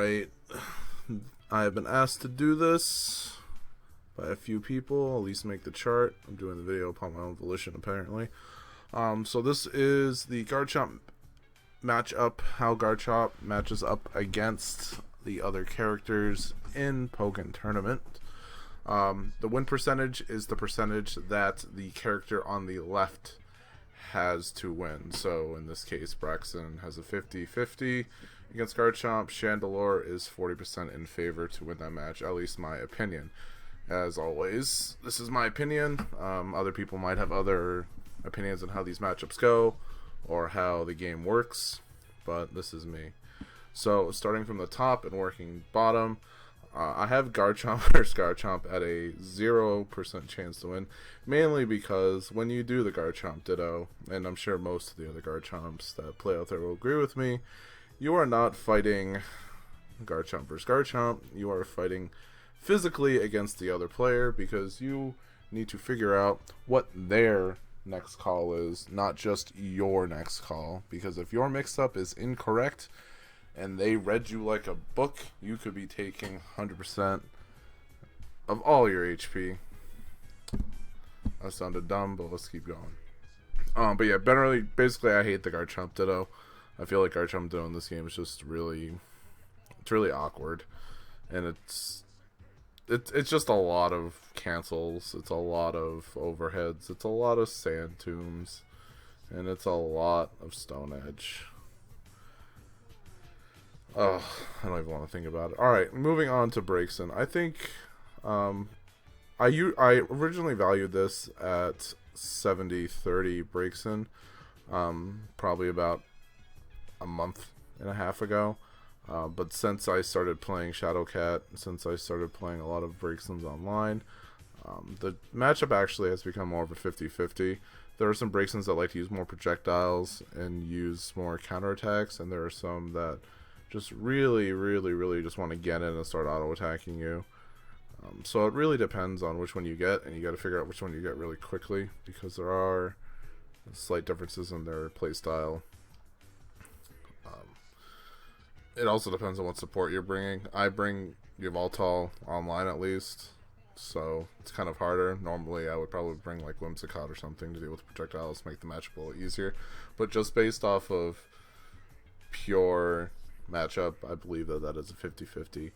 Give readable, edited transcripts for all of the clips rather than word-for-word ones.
Alright, I have been asked to do this by a few people, at least make the chart. I'm doing the video upon my own volition, apparently. So this is the Garchomp matchup, how Garchomp matches up against the other characters in Pokken Tournament. The win percentage is the percentage that the character on the left has to win. So in this case, Braxton has a 50-50 against Garchomp. Chandelure is 40% in favor to win that match, at least my opinion. As always, this is my opinion. Other people might have other opinions on how these matchups go or how the game works, but this is me. So starting from the top and working bottom, I have Garchomp versus Garchomp at a 0% chance to win, mainly because when you do the Garchomp Ditto, and I'm sure most of the other Garchomps that play out there will agree with me, you are not fighting Garchomp versus Garchomp, you are fighting physically against the other player, because you need to figure out what their next call is, not just your next call, because if your mix-up is incorrect, and they read you like a book, you could be taking 100% of all your HP. That sounded dumb, but let's keep going. But yeah, basically I hate the Garchomp Ditto. I feel like Garchomp Ditto in this game is just really awkward. And it's just a lot of cancels, it's a lot of overheads, it's a lot of sand tombs, and it's a lot of Stone Edge. Oh, I don't even want to think about it. Alright, moving on to Braixen. I think I originally valued this at 70-30 Braixen, probably about a month and a half ago. But since I started playing Shadowcat, since I started playing a lot of Braixens online, the matchup actually has become more of a 50-50. There are some Braixens that like to use more projectiles and use more counterattacks, and there are some that just really just want to get in and start auto-attacking you. So it really depends on which one you get, and you got to figure out which one you get really quickly, because there are slight differences in their playstyle. It also depends on what support you're bringing. I bring Yveltal online at least, so it's kind of harder. Normally I would probably bring like Whimsicott or something to deal with projectiles, make the matchup a little easier. But just based off of pure matchup, I believe that is a 50-50.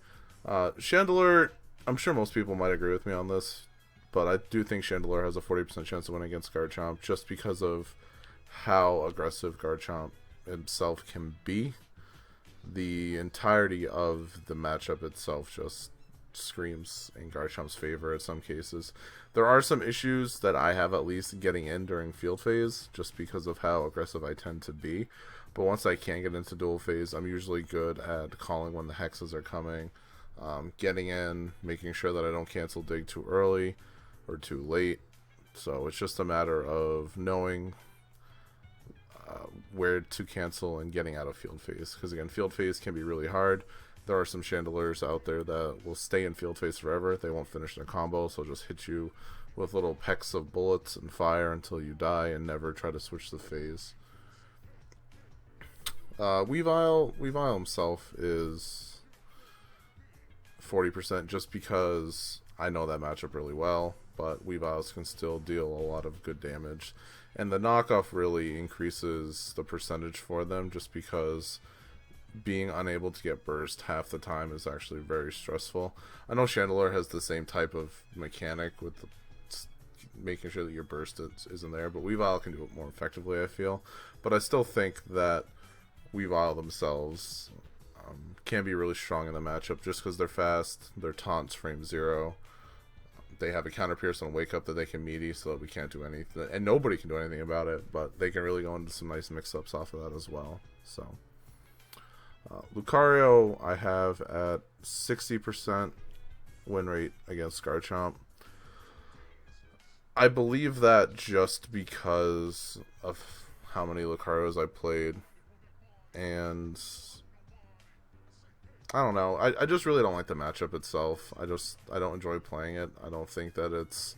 Chandelure, I'm sure most people might agree with me on this, but I do think Chandelure has a 40% chance to win against Garchomp just because of how aggressive Garchomp himself can be. The entirety of the matchup itself just screams in Garchomp's favor in some cases. There are some issues that I have at least getting in during field phase just because of how aggressive I tend to be. But once I can get into duel phase, I'm usually good at calling when the hexes are coming, getting in, making sure that I don't cancel dig too early or too late. So it's just a matter of knowing where to cancel and getting out of field phase. Because again, field phase can be really hard. There are some Chandelures out there that will stay in field phase forever. They won't finish their combo, so they'll just hit you with little pecks of bullets and fire until you die and never try to switch the phase. Weavile himself is 40% just because I know that matchup really well, but Weaviles can still deal a lot of good damage. And the knockoff really increases the percentage for them just because being unable to get burst half the time is actually very stressful. I know Chandelure has the same type of mechanic with making sure that your burst isn't there, but Weavile can do it more effectively, I feel. But I still think that Weavile themselves can be really strong in the matchup just because they're fast, their taunts frame 0. They have a counter pierce on wake up that they can meaty so that we can't do anything, and nobody can do anything about it, but they can really go into some nice mix-ups off of that as well. So Lucario I have at 60% win rate against Garchomp. I believe that just because of how many Lucarios I played, and I don't know. I just really don't like the matchup itself. I don't enjoy playing it. I don't think that it's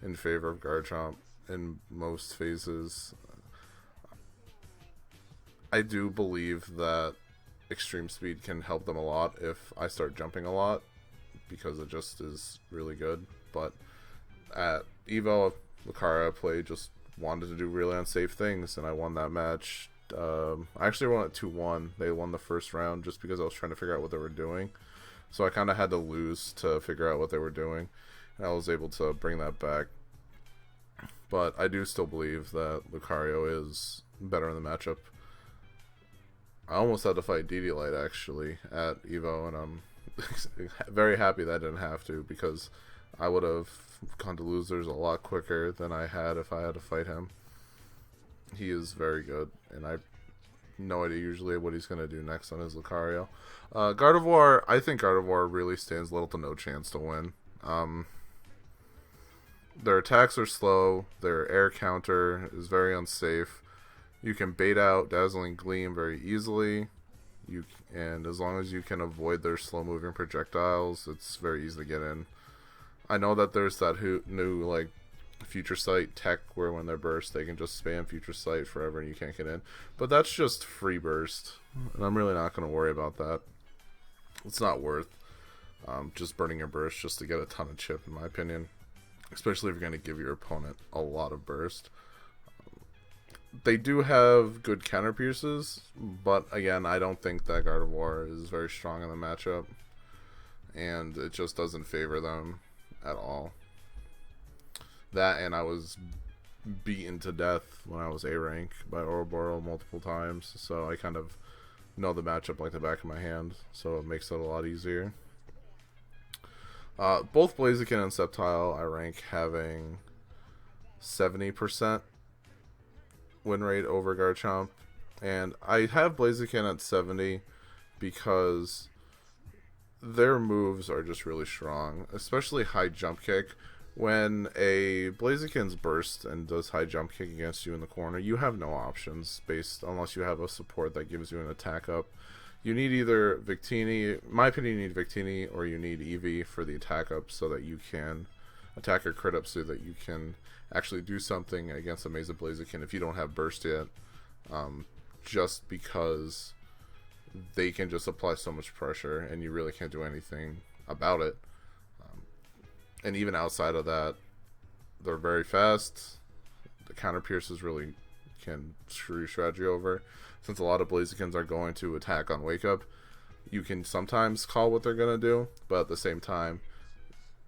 in favor of Garchomp in most phases. I do believe that extreme speed can help them a lot if I start jumping a lot, because it just is really good. But at Evo, Lucario just wanted to do really unsafe things, and I won that match. I actually won it 2-1. They won the first round just because I was trying to figure out what they were doing. So I kind of had to lose to figure out what they were doing, and I was able to bring that back. But I do still believe that Lucario is better in the matchup. I almost had to fight Light actually at Evo, and I'm very happy that I didn't have to, because I would have gone to losers a lot quicker than I had if I had to fight him. He is very good, and I have no idea usually what he's going to do next on his Lucario. Gardevoir, I think Gardevoir really stands little to no chance to win. Their attacks are slow, their air counter is very unsafe. You can bait out Dazzling Gleam very easily, and as long as you can avoid their slow-moving projectiles, it's very easy to get in. I know that there's that new like Future Sight tech where when they're burst they can just spam Future Sight forever and you can't get in, but that's just free burst, and I'm really not going to worry about that. It's not worth just burning your burst just to get a ton of chip, in my opinion, especially if you're going to give your opponent a lot of burst. They do have good counter pierces, but again, I don't think that Gardevoir is very strong in the matchup, and it just doesn't favor them at all. That, and I was beaten to death when I was A rank by Ouroboros multiple times, so I kind of know the matchup like the back of my hand, so it makes it a lot easier. Both Blaziken and Sceptile I rank having 70% win rate over Garchomp, and I have Blaziken at 70 because their moves are just really strong, especially high jump kick. When a Blaziken's burst and does high jump kick against you in the corner, you have no options unless you have a support that gives you an attack up. You need either Victini, in my opinion, you need Victini, or you need Eevee for the attack up so that you can attack or crit up so that you can actually do something against a Maze of Blaziken if you don't have burst yet, just because they can just apply so much pressure and you really can't do anything about it. And even outside of that, they're very fast. The counter pierces really can screw your strategy over. Since a lot of Blazikens are going to attack on Wake Up, you can sometimes call what they're gonna do, but at the same time,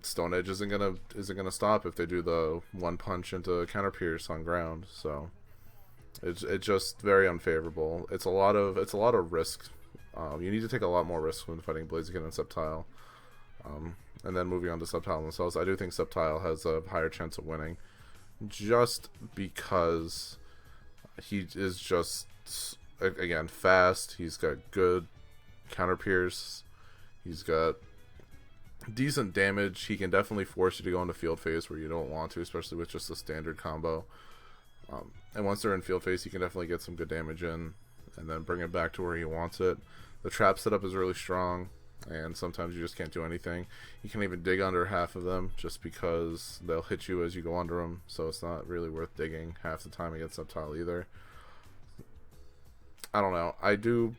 Stone Edge isn't gonna stop if they do the one punch into counter pierce on ground. So it's just very unfavorable. It's a lot of risk. You need to take a lot more risk when fighting Blaziken and Sceptile. And then moving on to Sceptile themselves, I do think Sceptile has a higher chance of winning, just because he is just, again, fast. He's got good counter pierce. He's got decent damage. He can definitely force you to go into field phase where you don't want to, especially with just a standard combo. And once they're in field phase, you can definitely get some good damage in and then bring it back to where he wants it. The trap setup is really strong, and sometimes you just can't do anything. You can't even dig under half of them just because they'll hit you as you go under them, so it's not really worth digging half the time against Sceptile either. I don't know. I do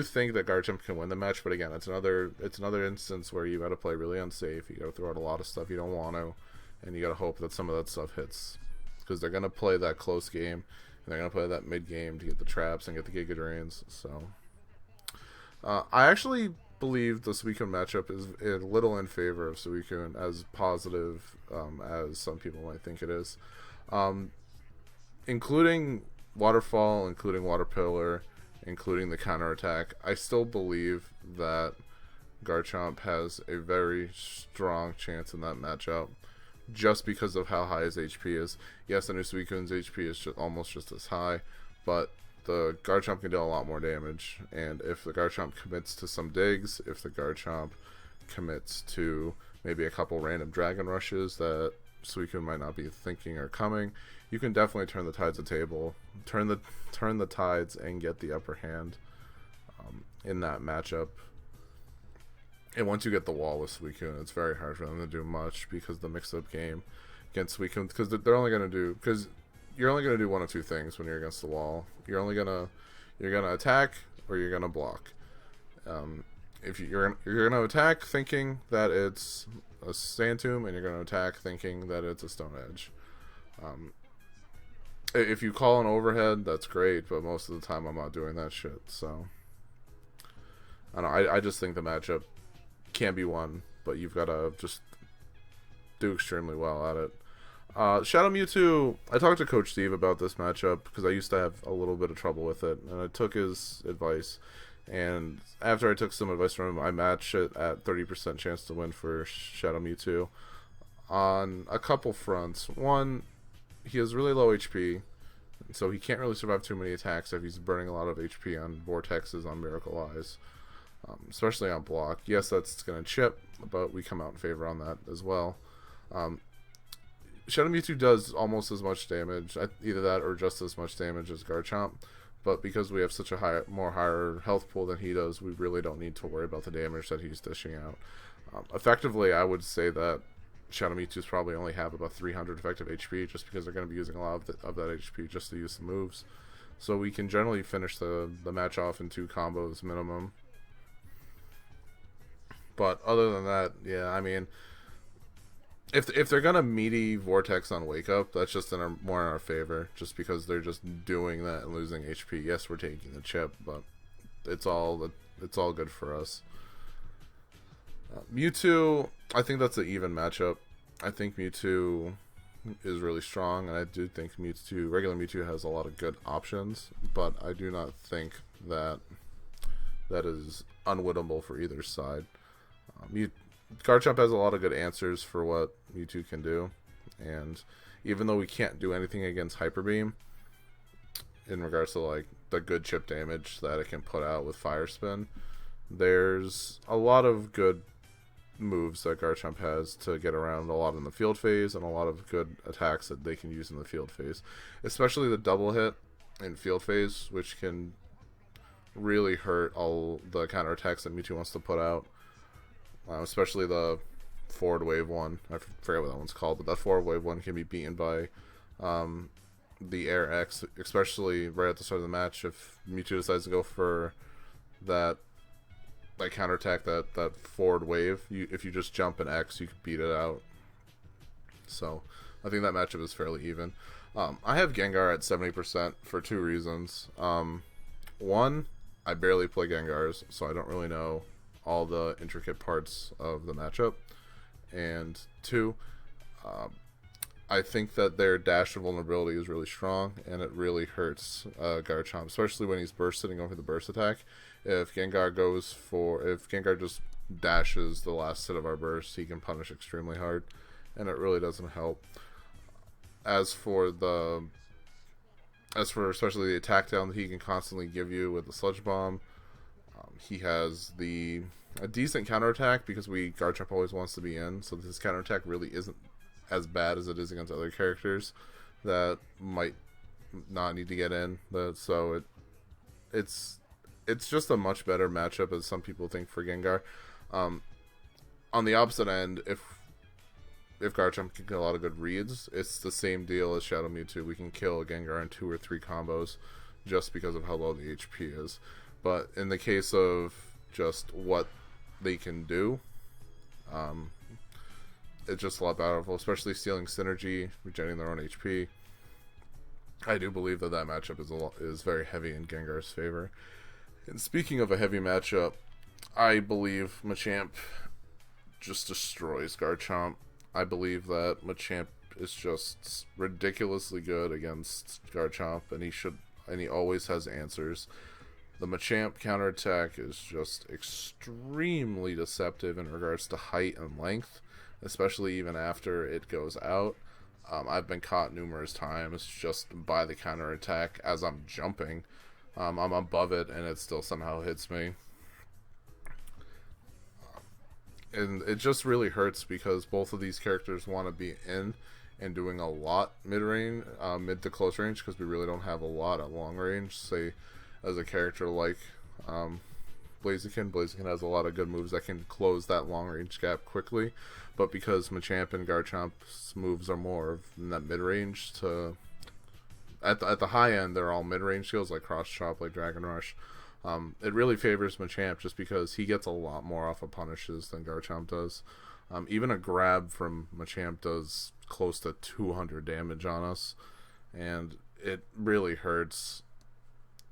think that Garchomp can win the match, but again, it's another instance where you got to play really unsafe. You got to throw out a lot of stuff you don't want to, and you got to hope that some of that stuff hits, because they're gonna play that close game and they're gonna play that mid game to get the traps and get the Giga Drains. So I actually believe the Suicune matchup is a little in favor of Suicune, as positive as some people might think it is. Including Waterfall, including Water Pillar, including the counterattack, I still believe that Garchomp has a very strong chance in that matchup, just because of how high his HP is. Yes, the new Suicune's HP is almost just as high, but the Garchomp can do a lot more damage, and if the Garchomp commits to some digs, if the Garchomp commits to maybe a couple random Dragon Rushes that Suicune might not be thinking are coming, you can definitely turn the tides of the table, turn the tides and get the upper hand in that matchup. And once you get the wall with Suicune, it's very hard for them to do much, because the mix-up game against Suicune, because they're only going to do, because you're only going to do one of two things when you're against the wall. You're gonna attack or you're gonna block. If you're gonna attack thinking that it's a Sand Tomb, and you're gonna attack thinking that it's a Stone Edge. If you call an overhead, that's great, but most of the time I'm not doing that shit. So I don't know. I just think the matchup can be won, but you've got to just do extremely well at it. Shadow Mewtwo, I talked to Coach Steve about this matchup because I used to have a little bit of trouble with it, and I took his advice. And after I took some advice from him, I matched it at 30% chance to win for Shadow Mewtwo on a couple fronts. One, he has really low HP, so he can't really survive too many attacks if he's burning a lot of HP on Vortexes on Miracle Eyes, especially on block. Yes, that's going to chip, but we come out in favor on that as well. Shadow Mewtwo does almost as much damage, either that or just as much damage as Garchomp, but because we have such a higher health pool than he does, we really don't need to worry about the damage that he's dishing out. Effectively, I would say that Shadow Mewtwo's probably only have about 300 effective HP, just because they're going to be using a lot of that HP just to use the moves. So we can generally finish the match off in 2 combos minimum. But other than that, yeah, I mean, if they're going to meaty Vortex on Wake Up, that's just more in our favor, just because they're just doing that and losing HP. Yes, we're taking the chip, but it's all good for us. Mewtwo, I think that's an even matchup. I think Mewtwo is really strong, and I do think regular Mewtwo has a lot of good options, but I do not think that is unwinnable for either side. Garchomp has a lot of good answers for what Mewtwo can do, and even though we can't do anything against Hyper Beam, in regards to like the good chip damage that it can put out with Fire Spin, there's a lot of good moves that Garchomp has to get around a lot in the field phase, and a lot of good attacks that they can use in the field phase, especially the double hit in field phase, which can really hurt all the counterattacks that Mewtwo wants to put out, especially the forward wave one. I forget what that one's called, but that forward wave one can be beaten by the Air X, especially right at the start of the match. If Mewtwo decides to go for that counterattack, that forward wave, if you just jump an X, you can beat it out. So I think that matchup is fairly even. I have Gengar at 70% for 2 reasons. One, I barely play Gengars, so I don't really know all the intricate parts of the matchup. And 2, I think that their dash and vulnerability is really strong, and it really hurts Garchomp, especially when he's sitting over the burst attack. If Gengar just dashes the last hit of our burst, he can punish extremely hard, and it really doesn't help. As for especially the attack down that he can constantly give you with the Sludge Bomb, he has a decent counterattack because Garchomp always wants to be in, so this counterattack really isn't as bad as it is against other characters that might not need to get in. So it's just a much better matchup, as some people think, for Gengar. On the opposite end, if Garchomp can get a lot of good reads, it's the same deal as Shadow Mewtwo. We can kill Gengar in 2 or 3 combos just because of how low the HP is. But in the case of just what they can do, it's just a lot powerful, especially stealing synergy, regenerating their own HP. I do believe that matchup is very heavy in Gengar's favor. And speaking of a heavy matchup, I believe Machamp just destroys Garchomp. I believe that Machamp is just ridiculously good against Garchomp, and he always has answers. The Machamp counterattack is just extremely deceptive in regards to height and length, especially even after it goes out. I've been caught numerous times just by the counterattack as I'm jumping. I'm above it, and it still somehow hits me. And it just really hurts because both of these characters want to be in and doing a lot mid-range, mid to close range, because we really don't have a lot at long range. Say, as a character like Blaziken has a lot of good moves that can close that long range gap quickly, but because Machamp and Garchomp's moves are more in that mid-range to... At the high end, they're all mid-range skills, like Cross Chop, like Dragon Rush. It really favors Machamp just because he gets a lot more off of punishes than Garchomp does. Even a grab from Machamp does close to 200 damage on us, and it really hurts.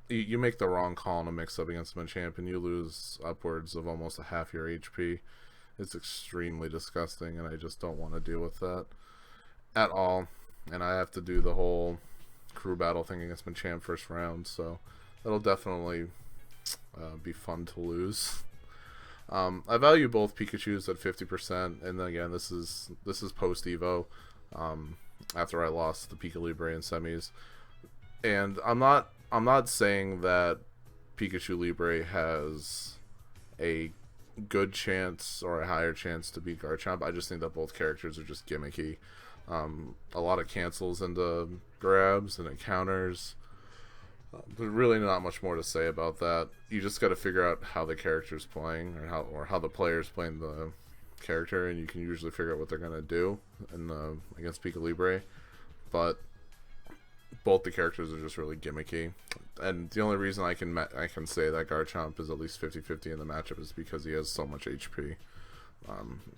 You make the wrong call in a mix-up against Machamp, and you lose upwards of almost a half your HP. It's extremely disgusting, and I just don't want to deal with that at all. And I have to do the whole crew battle thing against Machamp first round, so that'll definitely be fun to lose. I value both Pikachus at 50%, and then again, this is post Evo, after I lost the Pika Libre in semis, and I'm not saying that Pikachu Libre has a good chance or a higher chance to beat Garchomp. I just think that both characters are just gimmicky. A lot of cancels into grabs and encounters. There's really not much more to say about that. You just got to figure out how the character's playing, or how the player's playing the character, and you can usually figure out what they're gonna do against Pika Libre. But both the characters are just really gimmicky, and the only reason I can say that Garchomp is at least 50-50 in the matchup is because he has so much HP.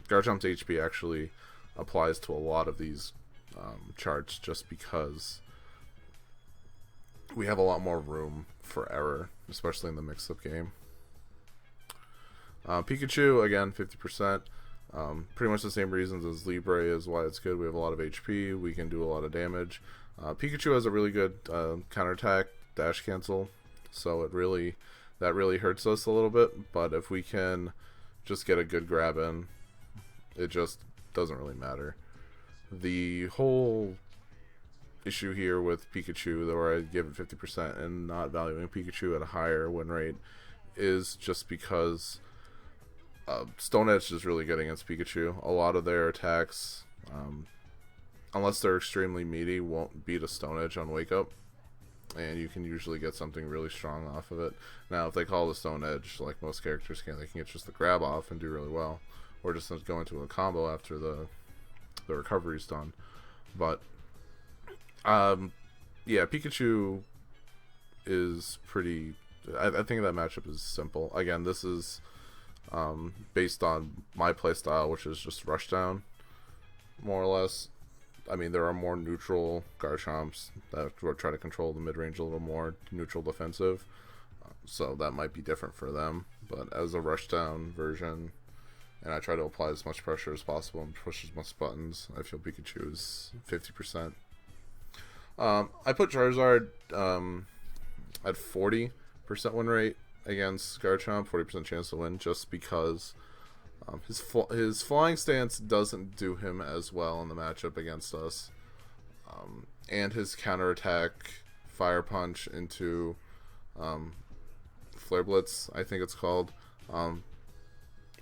Garchomp's HP actually applies to a lot of these charts just because we have a lot more room for error, especially in the mix-up game. Pikachu, again, 50%. Pretty much the same reasons as Libre is why it's good. We have a lot of HP. We can do a lot of damage. Pikachu has a really good counterattack, dash cancel, so that really hurts us a little bit. But if we can just get a good grab in, it just doesn't really matter. The whole issue here with Pikachu, where I give it 50% and not valuing Pikachu at a higher win rate, is just because Stone Edge is really good against Pikachu. A lot of their attacks, unless they're extremely meaty, won't beat a Stone Edge on Wake Up, and you can usually get something really strong off of it. Now, if they call the Stone Edge, like most characters can, they can get just the grab off and do really well, or just go into a combo after the recovery's done. But yeah, Pikachu is pretty. I think that matchup is simple. Again, this is based on my playstyle, which is just rushdown, more or less. I mean, there are more neutral Garchomps that will try to control the mid-range a little more, neutral defensive, so that might be different for them. But as a rushdown version, and I try to apply as much pressure as possible and push as much buttons, I feel Pikachu is 50%. I put Charizard at 40% win rate against Garchomp, 40% chance to win, just because his flying stance doesn't do him as well in the matchup against us, and his counterattack, Fire Punch into Flare Blitz, I think it's called,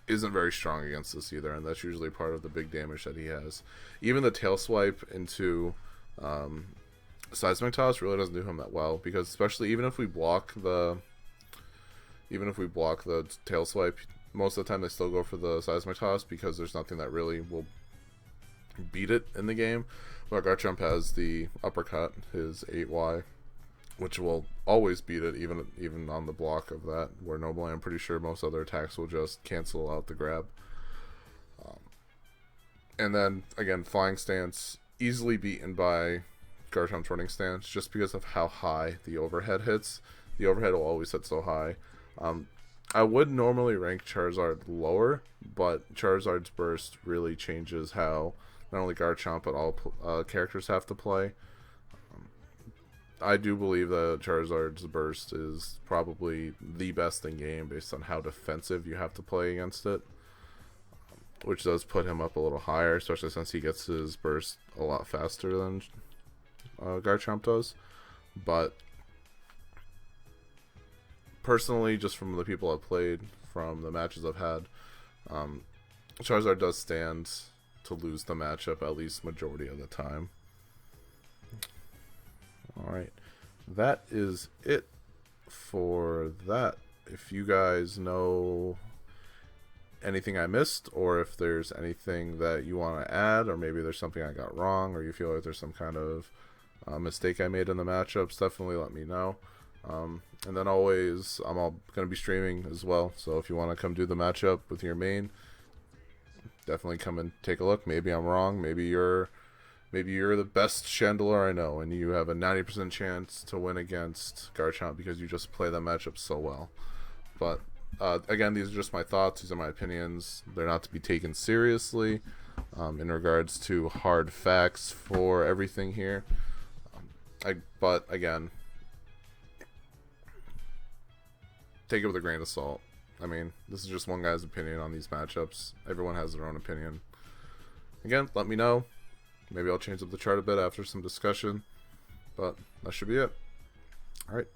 isn't very strong against us either, and that's usually part of the big damage that he has. Even the Tail Swipe into Seismic Toss really doesn't do him that well, because especially even if we block the Tail Swipe, most of the time they still go for the Seismic Toss because there's nothing that really will beat it in the game. But Garchomp has the Uppercut, his 8Y, which will always beat it, even on the block of that, where normally I'm pretty sure most other attacks will just cancel out the grab. And then, again, Flying Stance, easily beaten by Garchomp's Running Stance, just because of how high the overhead hits. The overhead will always hit so high. I would normally rank Charizard lower, but Charizard's burst really changes how not only Garchomp but all characters have to play. I do believe that Charizard's burst is probably the best in game based on how defensive you have to play against it, which does put him up a little higher, especially since he gets his burst a lot faster than Garchomp does. But personally, just from the people I've played, from the matches I've had, Charizard does stand to lose the matchup at least majority of the time. Alright, that is it for that. If you guys know anything I missed, or if there's anything that you want to add, or maybe there's something I got wrong, or you feel like there's some kind of mistake I made in the matchups, definitely let me know. And then always, I'm all going to be streaming as well. So if you want to come do the matchup with your main, definitely come and take a look. Maybe I'm wrong. Maybe you're the best Chandelure I know, and you have a 90% chance to win against Garchomp because you just play that matchup so well. But again, these are just my thoughts. These are my opinions. They're not to be taken seriously in regards to hard facts for everything here. But again, take it with a grain of salt. I mean, this is just one guy's opinion on these matchups. Everyone has their own opinion. Again, let me know. Maybe I'll change up the chart a bit after some discussion. But that should be it. Alright.